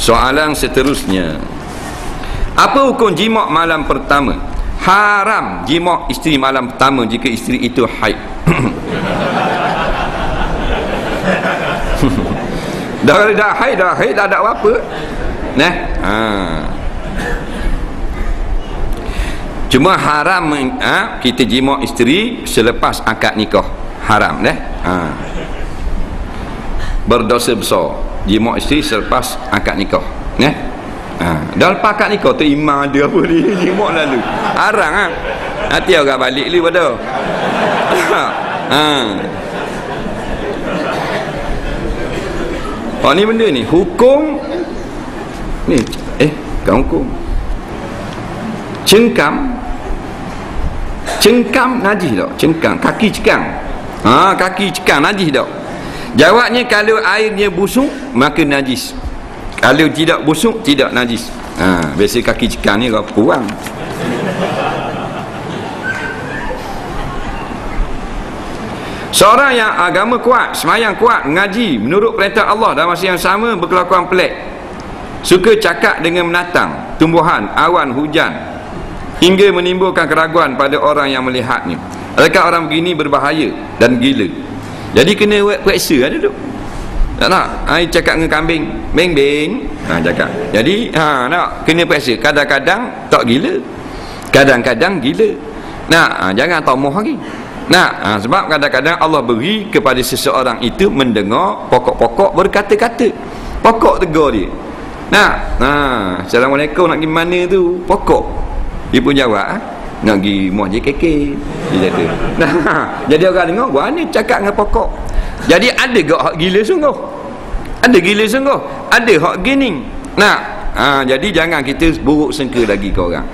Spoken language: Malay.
Soalan seterusnya, apa hukum jima' malam pertama? Haram jima' isteri malam pertama jika isteri itu haid. dah haid dah ada apa nah. Cuma haram kita jima' isteri selepas akad nikah, haram dah. Berdosa besar jima' isteri selepas akad nikah nah. Dah lepas akad nikah tu imam ada apa ni, jima' lalu haram nanti orang balik ni pada ni benda ni hukum ni kan hukum cengkam najis tak? Cengkam kaki cekang kaki cekang najis tak? Jawabnya kalau airnya busuk maka najis, kalau tidak busuk tidak najis. Biasa kaki cekang ni orang kurang. Seorang yang agama kuat, semayang kuat, mengaji menurut perintah Allah, dalam masa yang sama berkelakuan pelik, suka cakap dengan menatang tumbuhan, awan, hujan, hingga menimbulkan keraguan pada orang yang melihatnya. Adakah orang begini berbahaya dan gila? Jadi kena periksa ada tu. Tak nak cakap dengan kambing beng-beng cakap. Jadi nak kena periksa. Kadang-kadang tak gila, kadang-kadang gila. Jangan tamuh lagi. Sebab kadang-kadang Allah beri kepada seseorang itu mendengar pokok-pokok berkata-kata. Pokok tegur dia. Assalamualaikum, nak pergi mana tu? Pokok. Dia pun jawab, nak pergi muah JKK. Dia kata. Jadi orang dengar, wah ni cakap dengan pokok. Jadi ada ke hak gila sungguh? Ada gila sungguh? Ada hak gini. Jadi jangan kita buruk sangka lagi ke orang.